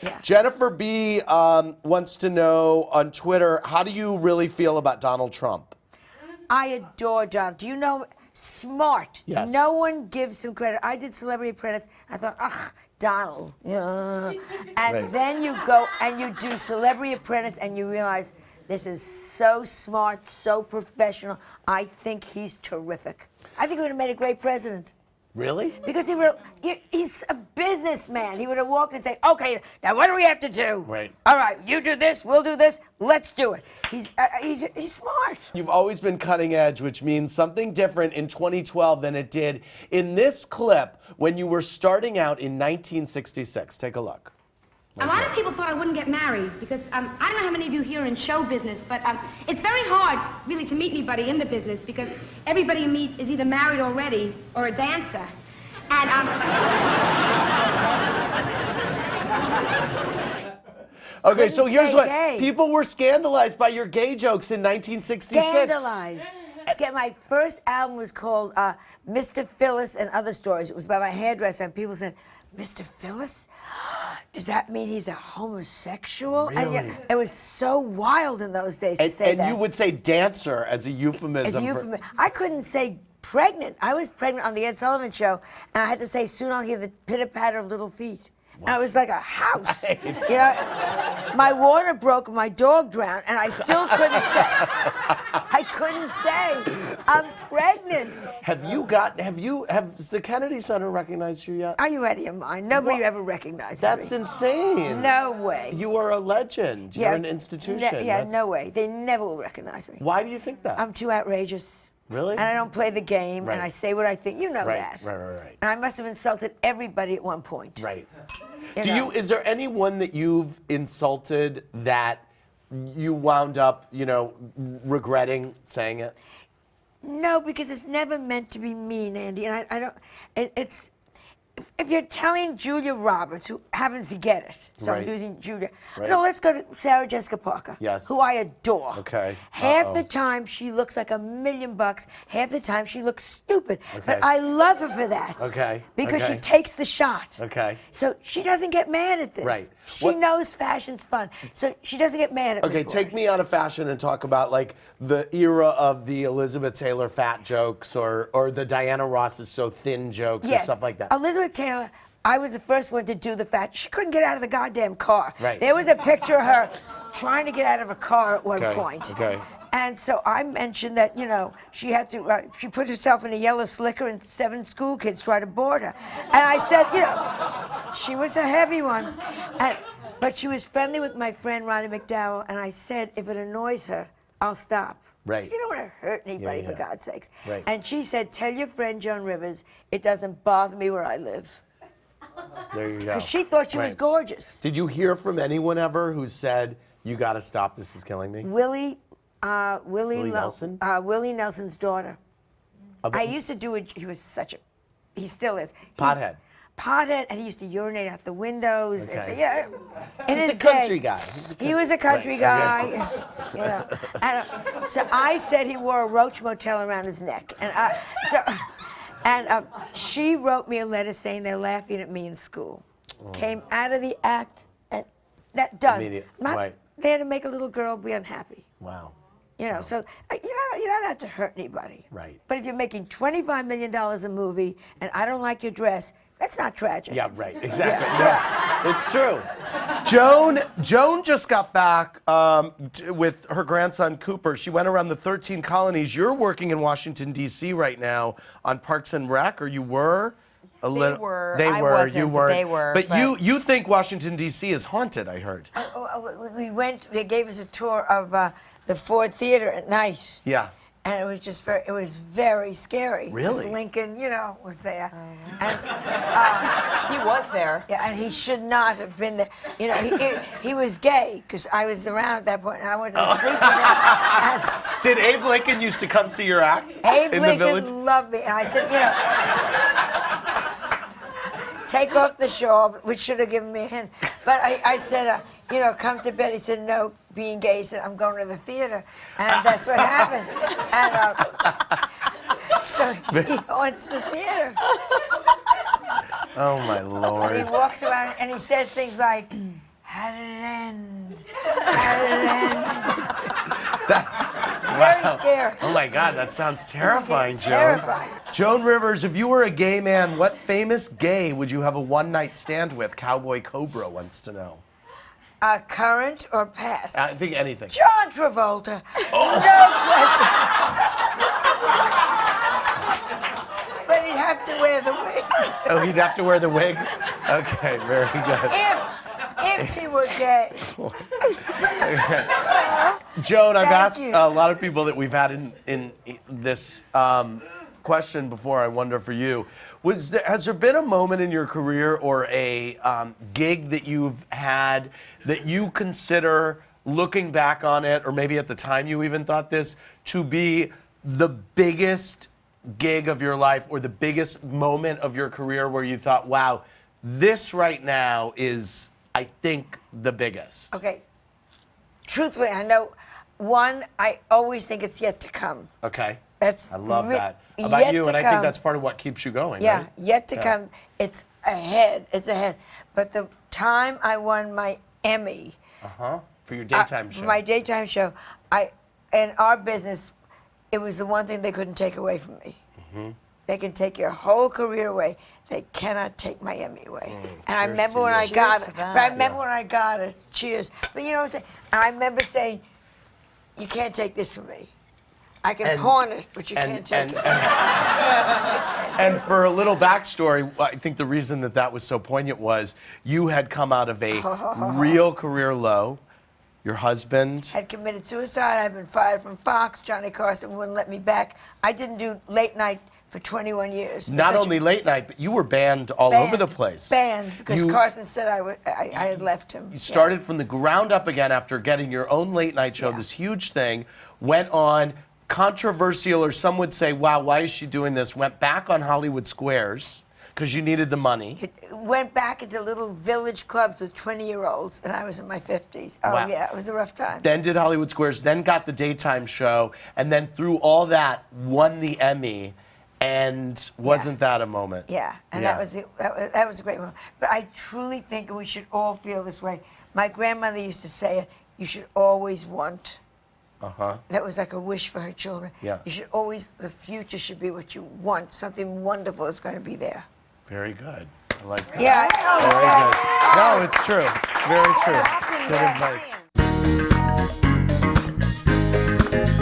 Yeah. Jennifer B. Wants to know on Twitter, how do you really feel about Donald Trump? I adore Donald. Do you know, smart. Yes. No one gives him credit. I did Celebrity Apprentice. I thought, ugh, Donald. And Right. then you go and you do Celebrity Apprentice and you realize this is so smart, so professional. I think he's terrific. I think he would have made a great president. Really? Because he's a businessman. He would have walked and said, okay, now what do we have to do? Right. All right, you do this, we'll do this, let's do it. He's smart. You've always been cutting edge, which means something different in 2012 than it did in this clip when you were starting out in 1966. Take a look. A lot of people thought I wouldn't get married because I don't know how many of you here are in show business, but it's very hard really to meet anybody in the business because everybody you meet is either married already or a dancer. And Okay, so here's say what gay. people were scandalized by your gay jokes in 1966. Scandalized. My first album was called Mr. Phyllis and Other Stories. It was by my hairdresser, and people said, Mr. Phyllis? Does that mean he's a homosexual? Really? And it was so wild in those days to say that. And you would say dancer as a euphemism. As a euphemism. I couldn't say pregnant. I was pregnant on the Ed Sullivan Show, and I had to say, soon I'll hear the pitter-patter of little feet. And I was like a house. Right. You know, my water broke and my dog drowned, and I still couldn't say. I couldn't say I'm pregnant. Has the Kennedy Center recognized you yet? Are you out of your mind? Nobody ever recognizes That's me. insane. No way. You are a legend. You're an institution. No way. They never will recognize me. Why do you think that? I'm too outrageous. Really? And I don't play the game, Right. and I say what I think. You know that. Right. And I must have insulted everybody at one point. Right. You know. Is there anyone that you've insulted that you wound up, regretting saying it? No, because it's never meant to be mean, Andy. And I don't. It's if you're telling Julia Roberts, who happens to get it, so Right. I'm using Julia. Right. No, let's go to Sarah Jessica Parker. Yes. Who I adore. Okay. Half the time she looks like $1 million. Half the time she looks stupid. Okay. But I love her for that. Okay. Because Okay. she takes the shot. Okay. So she doesn't get mad at this. Right. She What- knows fashion's fun. So she doesn't get mad at me. Okay, for take it. me out of fashion and talk about like the era of the Elizabeth Taylor fat jokes or the Diana Ross is so thin jokes or stuff like that. Elizabeth Taylor, I was the first one to do the fat. She couldn't get out of the goddamn car. Right. There was a picture of her trying to get out of a car at one Okay, point. okay. And so I mentioned that, she had to, she put herself in a yellow slicker and 7 school kids tried to board her. And I said, she was a heavy one. But she was friendly with my friend Ronnie McDowell, and I said, if it annoys her, I'll stop. Right. Because you don't want to hurt anybody, Yeah. for God's sakes. Right. And she said, tell your friend Joan Rivers, it doesn't bother me where I live. There you go. Because she thought she was Right. gorgeous. Did you hear from anyone ever who said, you got to stop, this is killing me? Willie Nelson? Willie Nelson's daughter. About- I used to do it. He was he still is. Pothead. Pothead, and he used to urinate out the windows. Okay. Yeah. In He's his a country day. guy. He was a country Right, guy. And, so I said he wore a Roach Motel around his neck. And she wrote me a letter saying they're laughing at me in school. Came out of the act, and that done. Immediate, Not right. there to make a little girl be unhappy. Wow. So you don't have to hurt anybody. Right. But if you're making $25 million a movie and I don't like your dress, that's not tragic. Yeah, right. Exactly. Yeah. It's true. Joan just got back with her grandson Cooper. She went around the 13 colonies. You're working in Washington D.C. right now on Parks and Rec, or you were? They were. They I were. wasn't, You were. they were, But but- you think Washington D.C. is haunted? I heard. We went. They gave us a tour of the Ford Theater at night. Yeah. And it was just very scary. Really? Because Lincoln, was there. And, He was there. yeah, and he should not have been there. He was gay because I was around at that point, and I wanted to sleep with him. Did Abe Lincoln used to come see your act Abe in the village? Lincoln loved me, and I said, take off the shawl, which should have given me a hint. But I said, come to bed. He said, no, being gay. He said, I'm going to the theater. And that's what happened. And so he haunts the theater. Oh, my And Lord. he walks around and he says things like, How did it end? How did it end? Wow. Very scary. Oh my God, that sounds terrifying, Joan. Terrifying. Joan Rivers, if you were a gay man, what famous gay would you have a one-night stand with? Cowboy Cobra wants to know. Current or past? I think anything. John Travolta. Oh. No question. But he'd have to wear the wig. Oh, he'd have to wear the wig? Okay, very good. If he were gay. Joan, I've Thank asked you. a lot of people that we've had in this question before. I wonder for you, has there been a moment in your career or a gig that you've had that you consider, looking back on it, or maybe at the time you even thought this, to be the biggest gig of your life or the biggest moment of your career where you thought, wow, this right now is, I think, the biggest? Okay. Truthfully, I know one, I always think it's yet to come. Okay. That's I love that yet about you, to and I think come. that's part of what keeps you going, Yeah, right? yet to Yeah. come. It's ahead. It's ahead. But the time I won my Emmy, For your daytime show. for my daytime show, in our business, it was the one thing they couldn't take away from me. They can take your whole career away. They cannot take my Emmy away. And I remember when I got Cheers it. to that. But I remember when I got it. Cheers. But you know what I'm saying? And I remember saying, you can't take this from me. I can And- pawn it, but you can't take it. And for a little backstory, I think the reason that was so poignant was you had come out of a real career low. Your husband. Had committed suicide. I'd been fired from Fox. Johnny Carson wouldn't let me back. I didn't do late night for 21 years. Not Such a only late night, but you were banned all band, over the place. Banned because You- Carson said I had left him. You started from the ground up again after getting your own late night show, Yeah. this huge thing, went on controversial, or some would say, wow, why is she doing this? Went back on Hollywood Squares because you needed the money. It went back into little village clubs with 20-year-olds, and I was in my 50s. Oh, Wow. yeah, it was a rough time. Then did Hollywood Squares, then got the daytime show, and then through all that, won the Emmy. And wasn't that a moment? Yeah, and Yeah. that was a great moment. But I truly think we should all feel this way. My grandmother used to say it, you should always want. That was like a wish for her children. Yeah. You should always, the future should be what you want. Something wonderful is going to be there. Very good. I like that. Yeah. Very good. No, it's true. It's very true. Good advice.